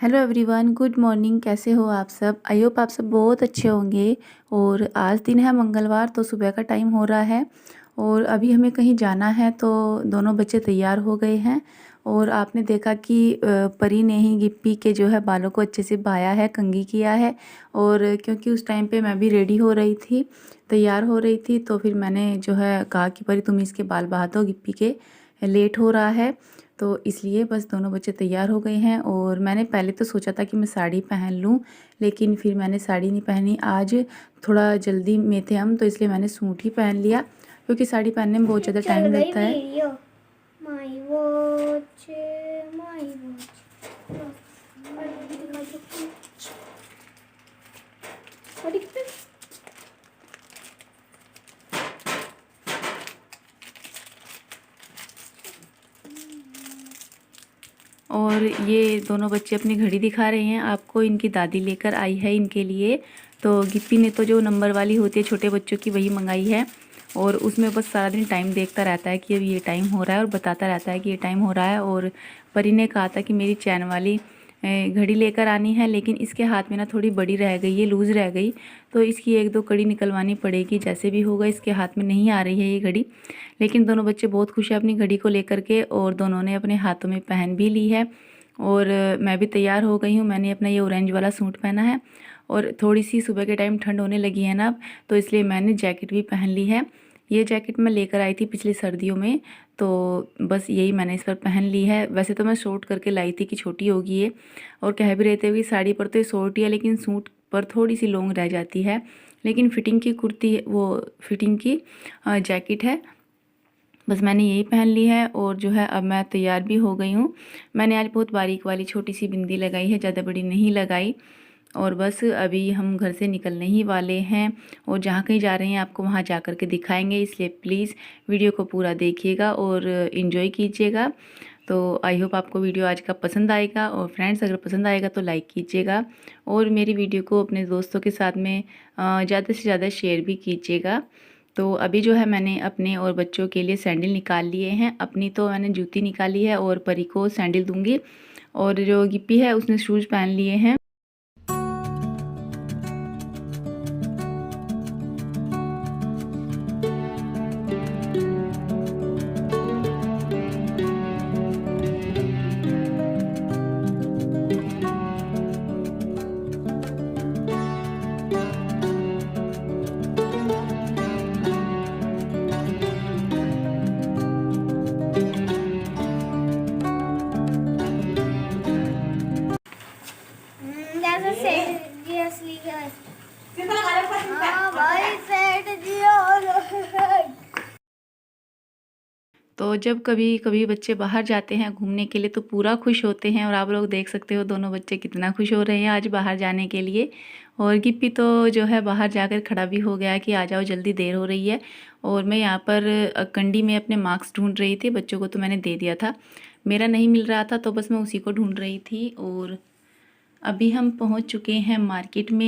Hello everyone, good morning. कैसे हो आप सब? आई होप आप सब बहुत अच्छे होंगे। और आज दिन है मंगलवार, तो सुबह का टाइम हो रहा है और अभी हमें कहीं जाना है, तो दोनों बच्चे तैयार हो गए हैं। और आपने देखा कि परी ने ही गिप्पी के जो है बालों को अच्छे से बाया है, कंघी किया है। और क्योंकि उस टाइम पे मैं भी रेडी हो रही थी, तैयार हो रही थी, तो फिर मैंने जो है कहा कि परी तुम इसके बाल बहा दो, गिप्पी के लेट हो रहा है। तो इसलिए बस दोनों बच्चे तैयार हो गए हैं। और मैंने पहले तो सोचा था कि मैं साड़ी पहन लूँ, लेकिन फिर मैंने साड़ी नहीं पहनी। आज थोड़ा जल्दी में थे हम, तो इसलिए मैंने सूट ही पहन लिया, क्योंकि साड़ी पहनने में बहुत ज़्यादा टाइम लगता है। My watch my watch. और ये दोनों बच्चे अपनी घड़ी दिखा रहे हैं आपको, इनकी दादी लेकर आई है इनके लिए। तो गिप्पी ने तो जो नंबर वाली होती है छोटे बच्चों की, वही मंगाई है। और उसमें बस सारा दिन टाइम देखता रहता है कि अब ये टाइम हो रहा है, और बताता रहता है कि ये टाइम हो रहा है। और परी ने कहा था कि मेरी चैन वाली घड़ी लेकर आनी है, लेकिन इसके हाथ में ना थोड़ी बड़ी रह गई है, लूज़ रह गई, तो इसकी एक दो कड़ी निकलवानी पड़ेगी। जैसे भी होगा, इसके हाथ में नहीं आ रही है ये घड़ी। लेकिन दोनों बच्चे बहुत खुश हैं अपनी घड़ी को लेकर के, और दोनों ने अपने हाथों में पहन भी ली है। और मैं भी तैयार हो गई हूँ। मैंने अपना ये ऑरेंज वाला सूट पहना है, और थोड़ी सी सुबह के टाइम ठंड होने लगी है ना अब, तो इसलिए मैंने जैकेट भी पहन ली है। ये जैकेट मैं लेकर आई थी पिछली सर्दियों में, तो बस यही मैंने इस पर पहन ली है। वैसे तो मैं शॉर्ट करके लाई थी कि छोटी होगी ये, और कह भी रहते हुए साड़ी पर तो ये शॉर्ट ही है, लेकिन सूट पर थोड़ी सी लॉन्ग रह जाती है। लेकिन फिटिंग की कुर्ती, वो फिटिंग की जैकेट है। बस मैंने यही पहन ली है, और जो है अब मैं तैयार भी हो गई हूँ। मैंने आज बहुत बारीक वाली छोटी सी बिंदी लगाई है, ज़्यादा बड़ी नहीं लगाई। और बस अभी हम घर से निकलने ही वाले हैं, और जहाँ कहीं जा रहे हैं आपको वहाँ जा कर के दिखाएंगे, इसलिए प्लीज़ वीडियो को पूरा देखिएगा और इन्जॉय कीजिएगा। तो आई होप आपको वीडियो आज का पसंद आएगा, और फ्रेंड्स अगर पसंद आएगा तो लाइक कीजिएगा, और मेरी वीडियो को अपने दोस्तों के साथ में ज़्यादा से ज़्यादा शेयर भी कीजिएगा। तो अभी जो है मैंने अपने और बच्चों के लिए सैंडल निकाल लिए हैं। अपनी तो मैंने जूती निकाली है, और परी को सैंडल दूंगी, और जो गिप्पी है उसने शूज़ पहन लिए हैं। तो जब कभी कभी बच्चे बाहर जाते हैं घूमने के लिए, तो पूरा खुश होते हैं, और आप लोग देख सकते हो दोनों बच्चे कितना खुश हो रहे हैं आज बाहर जाने के लिए। और गिप्पी तो जो है बाहर जाकर खड़ा भी हो गया कि आ जाओ जल्दी, देर हो रही है। और मैं यहाँ पर कंडी में अपने मार्क्स ढूंढ रही थी। बच्चों को तो मैंने दे दिया था, मेरा नहीं मिल रहा था, तो बस मैं उसी को ढूंढ रही थी। और अभी हम पहुँच चुके हैं मार्केट में।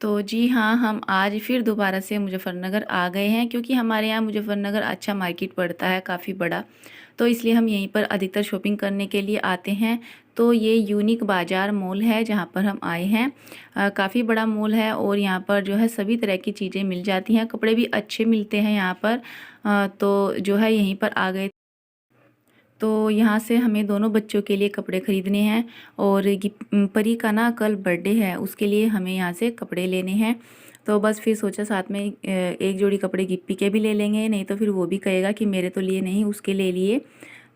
तो जी हाँ, हम आज फिर दोबारा से मुजफ्फरनगर आ गए हैं, क्योंकि हमारे यहाँ मुजफ्फरनगर अच्छा मार्केट पड़ता है, काफ़ी बड़ा। तो इसलिए हम यहीं पर अधिकतर शॉपिंग करने के लिए आते हैं। तो ये यूनिक बाज़ार मॉल है जहाँ पर हम आए हैं। काफ़ी बड़ा मॉल है, और यहाँ पर जो है सभी तरह की चीज़ें मिल जाती हैं, कपड़े भी अच्छे मिलते हैं यहाँ पर। तो जो है यहीं पर आ गए। तो यहाँ से हमें दोनों बच्चों के लिए कपड़े ख़रीदने हैं, और परी का ना कल बर्थडे है, उसके लिए हमें यहाँ से कपड़े लेने हैं। तो बस फिर सोचा साथ में एक जोड़ी कपड़े गिप्पी के भी ले लेंगे, नहीं तो फिर वो भी कहेगा कि मेरे तो लिए नहीं, उसके ले लिए।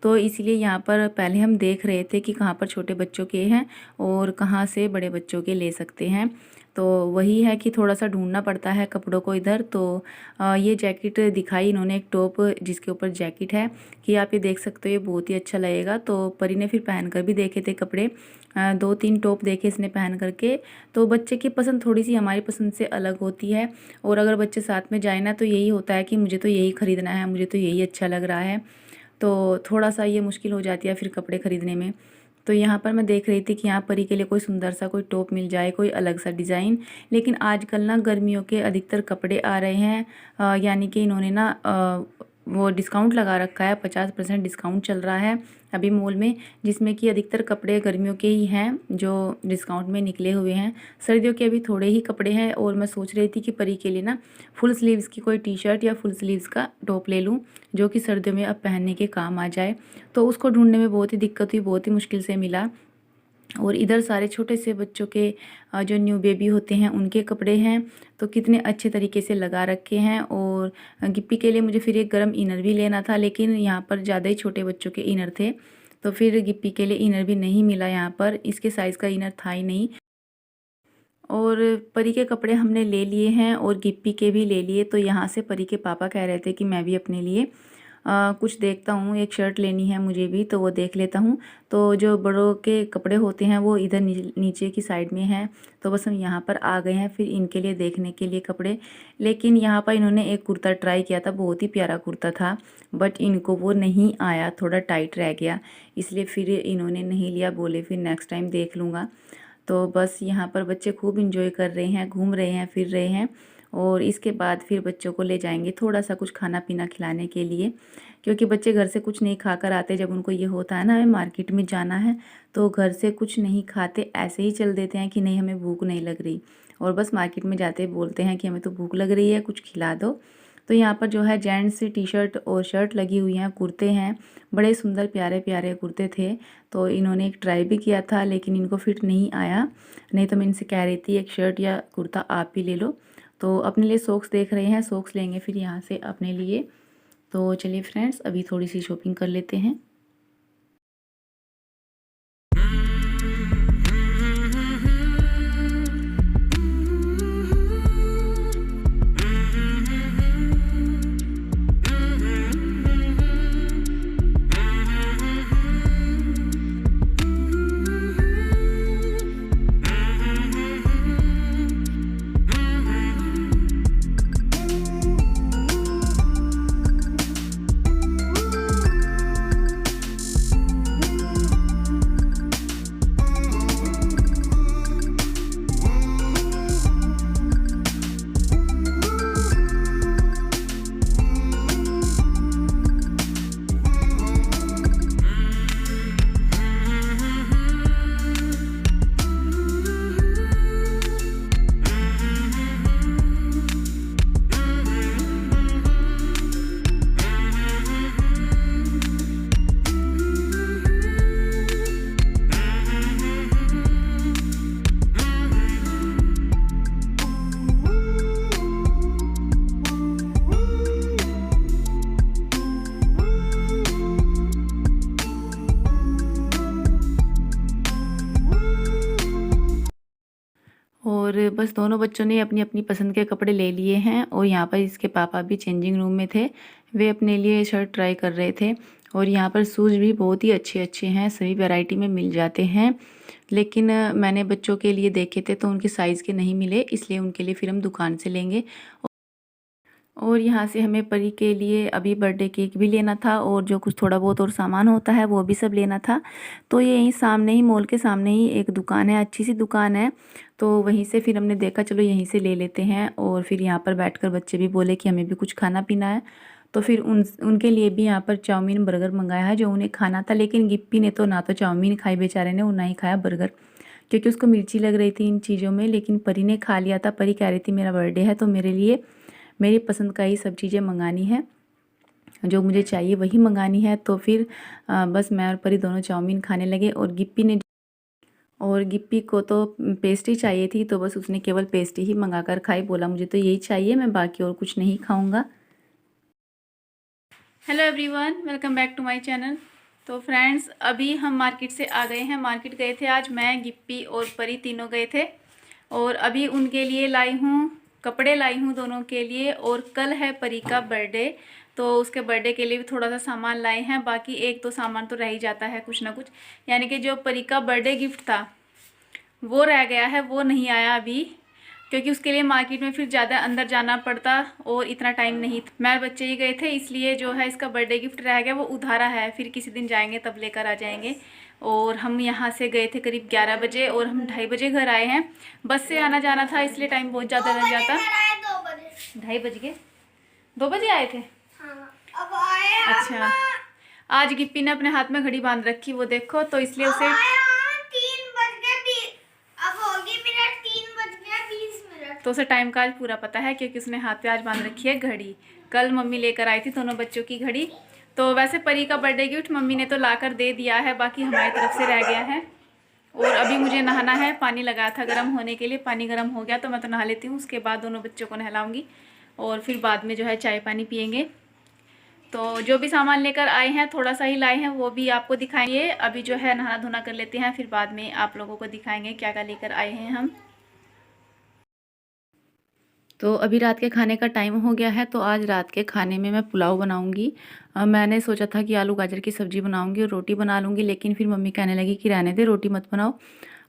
तो इसीलिए यहाँ पर पहले हम देख रहे थे कि कहाँ पर छोटे बच्चों के हैं और कहाँ से बड़े बच्चों के ले सकते हैं। तो वही है कि थोड़ा सा ढूंढना पड़ता है कपड़ों को इधर। तो ये जैकेट दिखाई इन्होंने, एक टॉप जिसके ऊपर जैकेट है, कि आप ये देख सकते हो, ये बहुत ही अच्छा लगेगा। तो परी ने फिर पहन कर भी देखे थे कपड़े, 2-3 टॉप देखे इसने पहन करके। तो बच्चे की पसंद थोड़ी सी हमारी पसंद से अलग होती है, और अगर बच्चे साथ में जाए ना, तो यही होता है कि मुझे तो यही ख़रीदना है, मुझे तो यही अच्छा लग रहा है। तो थोड़ा सा ये मुश्किल हो जाती है फिर कपड़े ख़रीदने में। तो यहाँ पर मैं देख रही थी कि यहाँ परी के लिए कोई सुंदर सा कोई टॉप मिल जाए, कोई अलग सा डिज़ाइन। लेकिन आजकल ना गर्मियों के अधिकतर कपड़े आ रहे हैं, यानी कि इन्होंने ना वो डिस्काउंट लगा रखा है, 50% डिस्काउंट चल रहा है। अभी मॉल में, जिसमें कि अधिकतर कपड़े गर्मियों के ही हैं जो डिस्काउंट में निकले हुए हैं। सर्दियों के अभी थोड़े ही कपड़े हैं और मैं सोच रही थी कि परी के लिए ना फुल स्लीव्स की कोई टी शर्ट या फुल स्लीव्स का टॉप ले लूँ जो कि सर्दियों में अब पहनने के काम आ जाए। तो उसको ढूंढने में बहुत ही दिक्कत हुई, बहुत ही मुश्किल से मिला। और इधर सारे छोटे से बच्चों के जो न्यू बेबी होते हैं उनके कपड़े हैं, तो कितने अच्छे तरीके से लगा रखे हैं। और गिप्पी के लिए मुझे फिर एक गर्म इनर भी लेना था, लेकिन यहाँ पर ज़्यादा ही छोटे बच्चों के इनर थे, तो फिर गिप्पी के लिए इनर भी नहीं मिला यहाँ पर, इसके साइज़ का इनर था ही नहीं। और परी के कपड़े हमने ले लिए हैं और गिप्पी के भी ले लिए। तो यहाँ से परी के पापा कह रहे थे कि मैं भी अपने लिए कुछ देखता हूँ, एक शर्ट लेनी है मुझे भी, तो वो देख लेता हूँ। तो जो बड़ों के कपड़े होते हैं वो इधर नीचे की साइड में हैं, तो बस हम यहाँ पर आ गए हैं फिर इनके लिए देखने के लिए कपड़े। लेकिन यहाँ पर इन्होंने एक कुर्ता ट्राई किया था, बहुत ही प्यारा कुर्ता था, बट इनको वो नहीं आया, थोड़ा टाइट रह गया, इसलिए फिर इन्होंने नहीं लिया, बोले फिर नेक्स्ट टाइम देख लूँगा। तो बस यहाँ पर बच्चे खूब इंजॉय कर रहे हैं, घूम रहे हैं, फिर रहे हैं। और इसके बाद फिर बच्चों को ले जाएंगे थोड़ा सा कुछ खाना पीना खिलाने के लिए, क्योंकि बच्चे घर से कुछ नहीं खा कर आते। जब उनको ये होता है ना हमें मार्केट में जाना है, तो घर से कुछ नहीं खाते, ऐसे ही चल देते हैं कि नहीं हमें भूख नहीं लग रही, और बस मार्केट में जाते ही बोलते हैं कि हमें तो भूख लग रही है, कुछ खिला दो। तो यहाँ पर जो है जेंट्स टी शर्ट और शर्ट लगी हुई हैं, कुर्ते हैं, बड़े सुंदर प्यारे प्यारे कुर्ते थे। तो इन्होंने एक ट्राई भी किया था, लेकिन इनको फिट नहीं आया, नहीं तो मैं इनसे कह रही थी एक शर्ट या कुर्ता आप ही ले लो। तो अपने लिए सॉक्स देख रहे हैं, सॉक्स लेंगे फिर यहाँ से अपने लिए। तो चलिए फ्रेंड्स, अभी थोड़ी सी शॉपिंग कर लेते हैं। और बस दोनों बच्चों ने अपनी अपनी पसंद के कपड़े ले लिए हैं, और यहाँ पर इसके पापा भी चेंजिंग रूम में थे, वे अपने लिए शर्ट ट्राई कर रहे थे। और यहाँ पर शूज़ भी बहुत ही अच्छे अच्छे हैं, सभी वैरायटी में मिल जाते हैं, लेकिन मैंने बच्चों के लिए देखे थे तो उनके साइज़ के नहीं मिले, इसलिए उनके लिए फिर हम दुकान से लेंगे। और यहाँ से हमें परी के लिए अभी बर्थडे केक भी लेना था, और जो कुछ थोड़ा बहुत और सामान होता है वो भी सब लेना था। तो ये यहीं सामने ही, मॉल के सामने ही एक दुकान है, अच्छी सी दुकान है, तो वहीं से फिर हमने देखा चलो यहीं से ले लेते हैं। और फिर यहाँ पर बैठकर बच्चे भी बोले कि हमें भी कुछ खाना पीना है, तो फिर उनके लिए भी यहाँ पर चाउमीन बर्गर मंगाया है जो उन्हें खाना था। लेकिन गिप्पी ने तो ना तो चाउमीन खाई बेचारे ने, और ना ही खाया बर्गर, क्योंकि उसको मिर्ची लग रही थी इन चीज़ों में। लेकिन परी ने खा लिया था। परी कह रही थी मेरा बर्थडे है तो मेरे लिए मेरी पसंद का ही सब चीज़ें मंगानी है, जो मुझे चाहिए वही मंगानी है। तो फिर बस मैं और परी दोनों चाउमीन खाने लगे, और गिप्पी को तो पेस्ट्री चाहिए थी, तो बस उसने केवल पेस्ट्री ही मंगा कर खाई, बोला मुझे तो यही चाहिए, मैं बाकी और कुछ नहीं खाऊंगा। Hello everyone, welcome back to my channel. तो फ्रेंड्स, अभी हम मार्केट से आ गए हैं। मार्केट गए थे आज, मैं, गिप्पी और परी तीनों गए थे, और अभी उनके लिए लाई हूँ कपड़े, लाई हूँ दोनों के लिए। और कल है परी का बर्थडे, तो उसके बर्थडे के लिए भी थोड़ा सा सामान लाए हैं। बाकी एक तो सामान तो रह ही जाता है कुछ ना कुछ, यानी कि जो परी का बर्थडे गिफ्ट था वो रह गया है, वो नहीं आया अभी, क्योंकि उसके लिए मार्केट में फिर ज़्यादा अंदर जाना पड़ता और इतना टाइम नहीं था। मैं बच्चे ही गए थे, इसलिए जो है इसका बर्थडे गिफ्ट रह गया, वो उधारा है, फिर किसी दिन जाएंगे तब लेकर आ जाएंगे। और हम यहाँ से गए थे करीब 11 बजे, और हम 2:30 बजे घर आए हैं। बस से आना जाना था, इसलिए टाइम बहुत ज़्यादा लग जाता। 2:30 बज गए, 2 बजे आए थे। हाँ, अब आए। अच्छा, आज गिप्पी ने अपने हाथ में घड़ी बांध रखी, वो देखो, तो इसलिए उसे 3 बज गए। अब होगी मिनट 3 बज गया 20 मिनट। तो उसे टाइम का आज पूरा पता है क्योंकि उसने हाथ पे आज बांध रखी है घड़ी। कल मम्मी लेकर आई थी दोनों बच्चों की घड़ी। तो वैसे परी का बर्थडे गिफ्ट मम्मी ने तो लाकर दे दिया है, बाकी हमारी तरफ से रह गया है। और अभी मुझे नहाना है, पानी लगाया था गर्म होने के लिए, पानी गर्म हो गया तो मैं तो नहा लेती हूँ। उसके बाद दोनों बच्चों को नहलाऊंगी और फिर बाद में जो है चाय पानी पियेंगे। तो जो भी सामान लेकर आए हैं, थोड़ा सा ही लाए हैं, वो भी आपको दिखाएंगे। अभी जो है नहाना धोना कर लेते हैं, फिर बाद में आप लोगों को दिखाएंगे क्या क्या लेकर आए हैं हम। तो अभी रात के खाने का टाइम हो गया है, तो आज रात के खाने में मैं पुलाव बनाऊंगी। मैंने सोचा था कि आलू गाजर की सब्ज़ी बनाऊंगी और रोटी बना लूँगी, लेकिन फिर मम्मी कहने लगी कि रहने दे, रोटी मत बनाओ,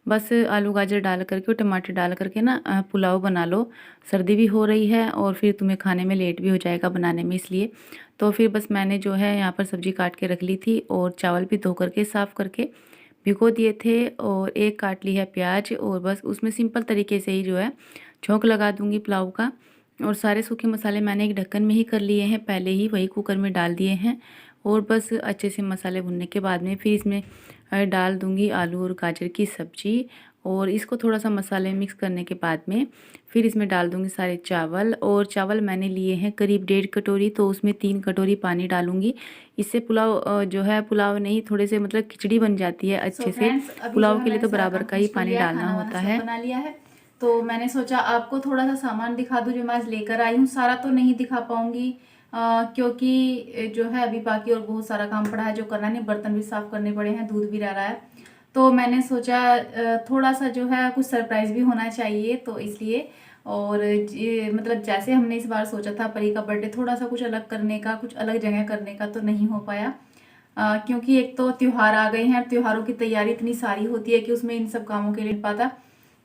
बस आलू गाजर डाल करके और टमाटर डाल करके ना पुलाव बना लो। सर्दी भी हो रही है और फिर तुम्हें खाने में लेट भी हो जाएगा बनाने में, इसलिए। तो फिर बस मैंने जो है यहाँ पर सब्ज़ी काट के रख ली थी और चावल भी धो करके साफ़ करके भिगो दिए थे, और एक काट ली है प्याज, और बस उसमें सिंपल तरीके से ही जो है छोंक लगा दूंगी पुलाव का। और सारे सूखे मसाले मैंने एक ढक्कन में ही कर लिए हैं, पहले ही वही कुकर में डाल दिए हैं। और बस अच्छे से मसाले भुनने के बाद में फिर इसमें डाल दूंगी आलू और गाजर की सब्ज़ी, और इसको थोड़ा सा मसाले मिक्स करने के बाद में फिर इसमें डाल दूंगी सारे चावल। और चावल मैंने लिए हैं करीब 1.5 कटोरी, तो उसमें 3 कटोरी पानी डालूंगी। इससे पुलाव जो है, पुलाव नहीं, थोड़े से मतलब खिचड़ी बन जाती है अच्छे से। पुलाव के लिए तो बराबर का ही पानी डालना होता है। बना लिया है, तो मैंने सोचा आपको थोड़ा सा सामान दिखा दूं जो मैं आज लेकर आई हूँ। सारा तो नहीं दिखा पाऊंगी क्योंकि जो है अभी बाकी और बहुत सारा काम पड़ा है जो करना नहीं, बर्तन भी साफ करने पड़े हैं, दूध भी रह रहा है। तो मैंने सोचा थोड़ा सा जो है कुछ सरप्राइज भी होना चाहिए, तो इसलिए। और मतलब जैसे हमने इस बार सोचा था परी का बर्थडे थोड़ा सा कुछ अलग करने का, कुछ अलग जगह करने का, तो नहीं हो पाया क्योंकि एक तो त्यौहार आ गए हैं, त्योहारों की तैयारी इतनी सारी होती है कि उसमें इन सब कामों के लिए नहीं पाता,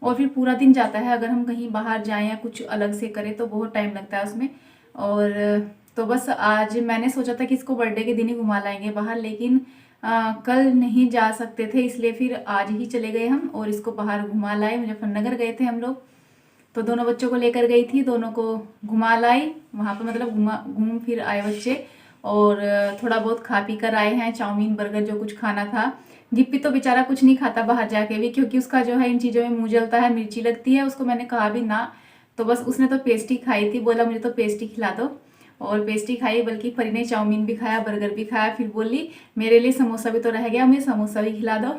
और फिर पूरा दिन जाता है। अगर हम कहीं बाहर जाएं या कुछ अलग से करें तो बहुत टाइम लगता है उसमें। और तो बस आज मैंने सोचा था कि इसको बर्थडे के दिन ही घुमा लाएंगे बाहर, लेकिन कल नहीं जा सकते थे, इसलिए फिर आज ही चले गए हम और इसको बाहर घुमा लाए। मुजफ्फरनगर गए थे हम लोग, तो दोनों बच्चों को लेकर गई थी, दोनों को घुमा लाई वहाँ पर, मतलब घूम फिर आए बच्चे। और थोड़ा बहुत खा पी कर आए हैं, चाउमीन बर्गर जो कुछ खाना था। गिप्पी तो बेचारा कुछ नहीं खाता बाहर जाके भी, क्योंकि उसका जो है इन चीज़ों में मुँह जलता है, मिर्ची लगती है उसको। मैंने कहा भी ना, तो बस उसने तो पेस्ट्री खाई थी, बोला मुझे तो पेस्ट्री खिला दो, और पेस्ट्री खाई। बल्कि परी ने चाउमीन भी खाया, बर्गर भी खाया, फिर बोली मेरे लिए समोसा भी तो रह गया, मुझे समोसा भी खिला दो।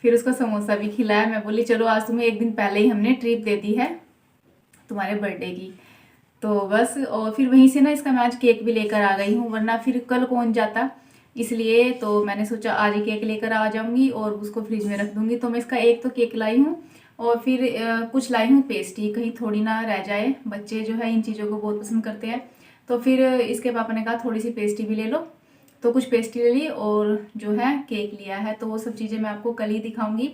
फिर उसको समोसा भी खिलाया। मैं बोली चलो आज तुम्हें एक दिन पहले ही हमने ट्रिप दे दी है तुम्हारे बर्थडे की, तो बस। और फिर वहीं से ना इसका मैं आज केक भी लेकर आ गई हूँ, वरना फिर कल कौन जाता, इसलिए तो मैंने सोचा आज ही केक लेकर आ जाऊंगी और उसको फ्रिज में रख दूंगी। तो मैं इसका एक तो केक लाई हूँ, और फिर कुछ लाई हूँ पेस्ट्री, कहीं थोड़ी ना रह जाए। बच्चे जो है इन चीज़ों को बहुत पसंद करते हैं, तो फिर इसके पापा ने कहा थोड़ी सी पेस्ट्री भी ले लो, तो कुछ पेस्ट्री ले ली और जो है केक लिया है। तो वो सब चीज़ें मैं आपको कल ही दिखाऊंगी।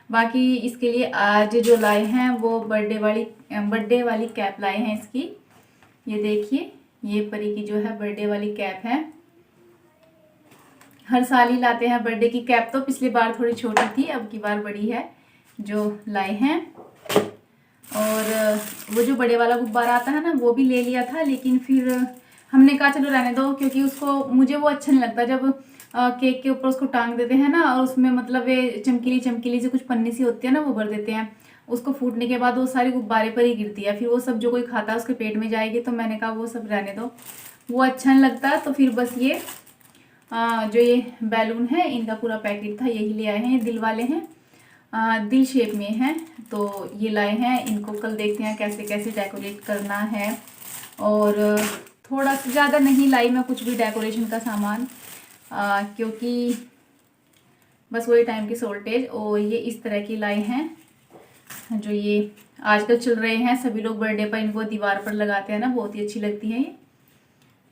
बाकी इसके लिए आज जो लाए हैं वो बर्थडे वाली कैप लाए हैं इसकी। ये देखिए, ये परी की जो है बर्थडे वाली कैप है। हर साल ही लाते हैं बर्थडे की कैप, तो पिछली बार थोड़ी छोटी थी, अब की बार बड़ी है जो लाए हैं। और वो जो बड़े वाला गुब्बारा आता है ना, वो भी ले लिया था, लेकिन फिर हमने कहा चलो रहने दो, क्योंकि उसको मुझे वो अच्छा नहीं लगता जब केक के ऊपर उसको टांग देते हैं ना, और उसमें मतलब ये चमकीली चमकीली से कुछ पन्नी सी होती है ना, वो भर देते हैं। उसको फूटने के बाद वो सारी गुब्बारे पर ही गिरती है, फिर वो सब जो कोई खाता है उसके पेट में जाएगी। तो मैंने कहा वो सब रहने दो, वो अच्छा नहीं लगता। तो फिर बस ये जो ये बैलून है इनका पूरा पैकेट था, यही ले आए हैं। ये दिल वाले हैं, दिल शेप में हैं, तो ये लाए हैं। इनको कल देखते हैं कैसे कैसे डेकोरेट करना है। और थोड़ा सा ज़्यादा नहीं लाई मैं कुछ भी डेकोरेशन का सामान, क्योंकि बस वही टाइम की शॉर्टेज। और ये इस तरह की लाई हैं जो ये आजकल चल रहे हैं, सभी लोग बर्थडे पर इनको दीवार पर लगाते हैं ना, बहुत ही अच्छी लगती है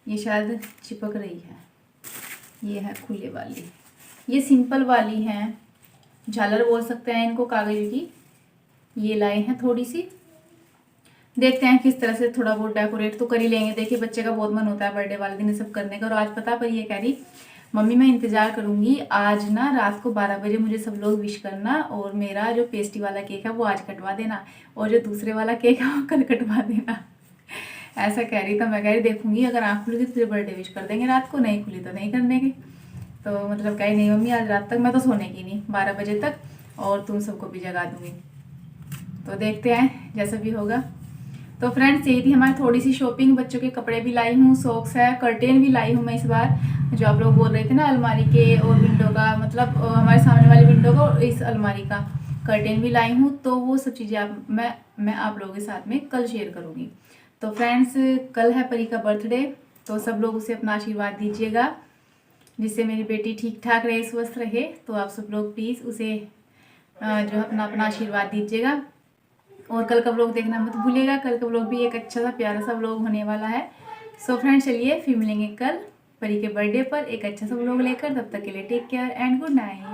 ये शायद चिपक रही है। ये है खुले वाली, ये सिंपल वाली हैं, झालर बोल सकते हैं इनको, कागज की। ये लाए हैं थोड़ी सी, देखते हैं किस तरह से थोड़ा बहुत डेकोरेट तो कर ही लेंगे। देखिए बच्चे का बहुत मन होता है बर्थडे वाले दिन ये सब करने का। और आज पता पर ये कह रही मम्मी मैं इंतज़ार करूंगी, आज ना रात को 12 बजे मुझे सब लोग विश करना, और मेरा जो पेस्ट्री वाला केक है वो आज कटवा देना, और जो दूसरे वाला केक है वो कल कटवा देना। ऐसा कह रही। तो मैं कह रही देखूंगी अगर आँख खुली तो तुझे बर्थडे विश कर देंगे रात को, नहीं खुली तो नहीं कर देंगे। तो मतलब कही नहीं मम्मी आज रात तक मैं तो सोने की नहीं, 12 बजे तक, और तुम सबको भी जगा दूँगी। तो देखते हैं जैसा भी होगा। तो फ्रेंड्स यही थी हमारी थोड़ी सी शॉपिंग। बच्चों के कपड़े भी लाई हूँ, सॉक्स है, कर्टेन भी लाई हूँ मैं इस बार, जो आप लोग बोल रहे थे ना अलमारी के और विंडो का, मतलब हमारे सामने वाली विंडो का और इस अलमारी का कर्टेन भी लाई हूँ। तो वो सब चीज़ें मैं आप लोगों के साथ में कल शेयर करूँगी। तो फ्रेंड्स कल है परी का बर्थडे, तो सब लोग उसे अपना आशीर्वाद दीजिएगा, जिससे मेरी बेटी ठीक ठाक रहे, स्वस्थ रहे। तो आप सब लोग प्लीज़ उसे जो है अपना अपना आशीर्वाद दीजिएगा। और कल का व्लॉग देखना मत भूलिएगा, कल का व्लॉग भी एक अच्छा सा प्यारा सा व्लॉग होने वाला है। सो फ्रेंड्स चलिए फिर मिलेंगे कल परी के बर्थडे पर एक अच्छा सा व्लॉग लेकर। तब तक के लिए take care and good night.